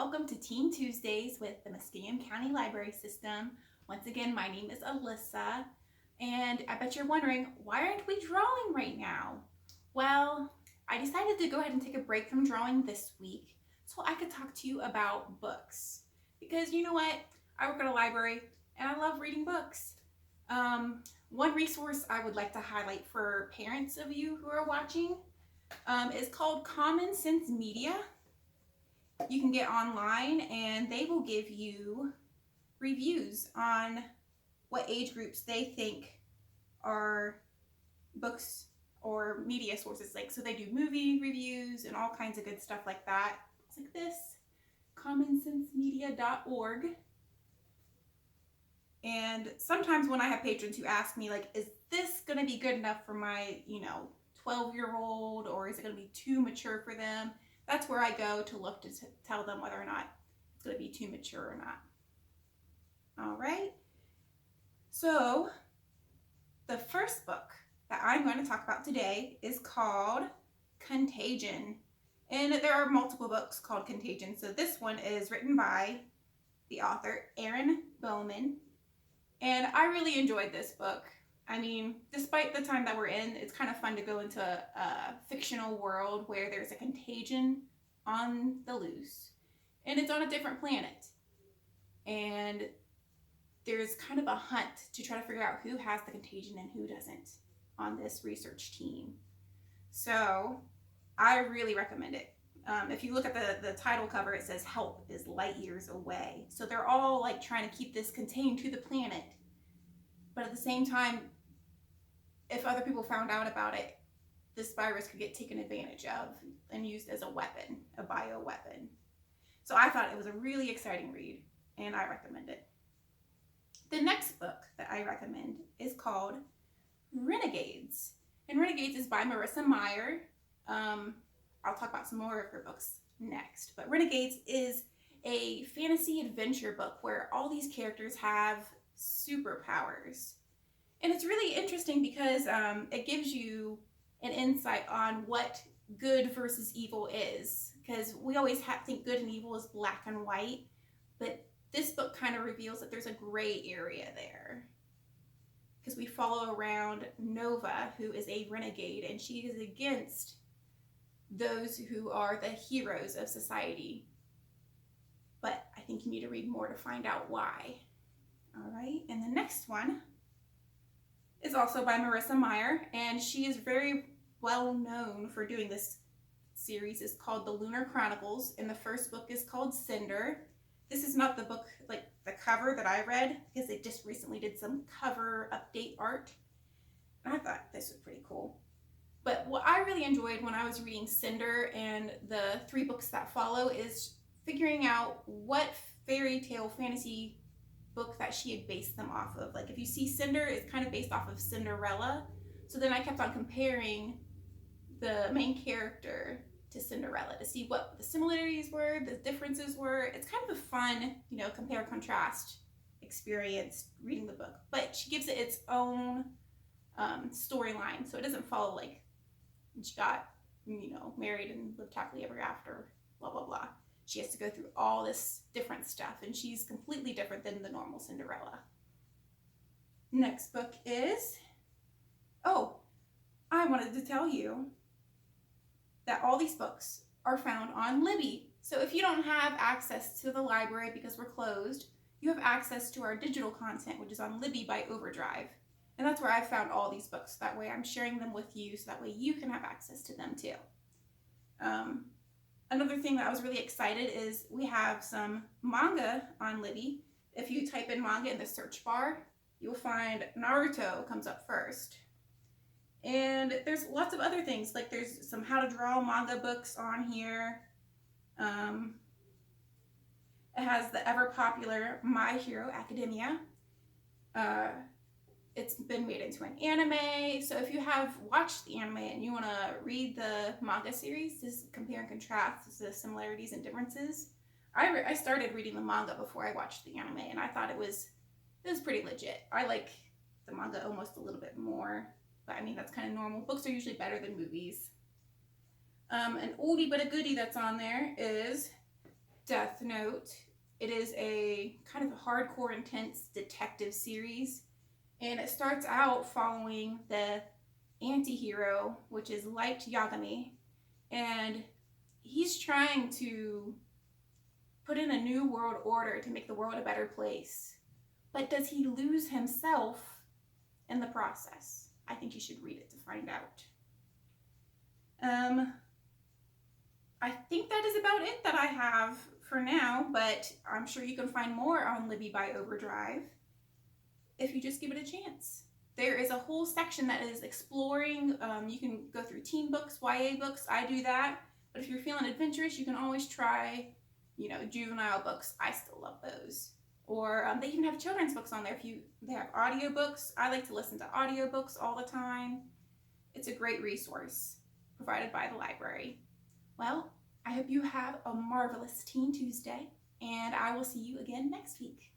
welcome to Teen Tuesdays with the Muskegon County Library System. Once again, my name is Alyssa, and I bet you're wondering, why aren't we drawing right now? Well, I decided to go ahead and take a break from drawing this week so I could talk to you about books. Because you know what? I work at a library and I love reading books. One resource I would like to highlight for parents of you who are watching is called Common Sense Media. You can get online and they will give you reviews on what age groups they think are books or media sources. Like, so they do movie reviews and all kinds of good stuff like that. It's like this, commonsensemedia.org. And sometimes when I have patrons who ask me, like, is this going to be good enough for my, 12-year-old, or is it going to be too mature for them? That's where I go to look to tell them whether or not it's going to be too mature or not. All right. So the first book that I'm going to talk about today is called Contagion. And there are multiple books called Contagion. So this one is written by the author, Erin Bowman. And I really enjoyed this book. I mean, despite the time that we're in, it's kind of fun to go into a fictional world where there's a contagion on the loose. And it's on a different planet. And there's kind of a hunt to try to figure out who has the contagion and who doesn't on this research team. So I really recommend it. If you look at the title cover, it says help is light years away. So they're all like trying to keep this contained to the planet. But at the same time, if other people found out about it, this virus could get taken advantage of and used as a weapon, a bioweapon. So I thought it was a really exciting read, and I recommend it. The next book that I recommend is called Renegades. And Renegades is by Marissa Meyer. I'll talk about some more of her books next. But Renegades is a fantasy adventure book where all these characters have superpowers. And it's really interesting because it gives you an insight on what good versus evil is. Because we always think good and evil is black and white. But this book kind of reveals that there's a gray area there. Because we follow around Nova, who is a renegade, and she is against those who are the heroes of society. But I think you need to read more to find out why. All right, and the next one is also by Marissa Meyer, and she is very well known for doing this series. It's called The Lunar Chronicles, and the first book is called Cinder. This is not the book, like the cover that I read, because they just recently did some cover update art, and I thought this was pretty cool. But what I really enjoyed when I was reading Cinder and the 3 books that follow is figuring out what fairy tale fantasy book that she had based them off of. Like if you see Cinder, it's kind of based off of Cinderella. So then I kept on comparing the main character to Cinderella to see what the similarities were, the differences were. It's kind of a fun, compare contrast experience reading the book. But she gives it its own storyline, so it doesn't follow like she got, married and lived happily ever after, blah, blah, blah. She has to go through all this different stuff, and she's completely different than the normal Cinderella. Next book is, I wanted to tell you that all these books are found on Libby. So if you don't have access to the library because we're closed, you have access to our digital content, which is on Libby by Overdrive. And that's where I found all these books. That way I'm sharing them with you so that way you can have access to them too. Another thing that I was really excited is we have some manga on Libby. If you type in manga in the search bar, you'll find Naruto comes up first. And there's lots of other things, like there's some how to draw manga books on here. It has the ever popular My Hero Academia. It's been made into an anime, so if you have watched the anime and you want to read the manga series, just compare and contrast the similarities and differences. I started reading the manga before I watched the anime, and I thought it was pretty legit. I like the manga almost a little bit more, but I mean that's kind of normal. Books are usually better than movies. An oldie but a goodie that's on there is Death Note. It is a kind of a hardcore, intense detective series, and it starts out following the anti-hero, which is Light Yagami, and he's trying to put in a new world order to make the world a better place. But does he lose himself in the process? I think you should read it to find out. I think that is about it that I have for now, but I'm sure you can find more on Libby by Overdrive if you just give it a chance. There is a whole section that is exploring. You can go through teen books, YA books. I do that. But if you're feeling adventurous, you can always try, juvenile books. I still love those. Or they even have children's books on there. They have audiobooks. I like to listen to audiobooks all the time. It's a great resource provided by the library. Well, I hope you have a marvelous Teen Tuesday, and I will see you again next week.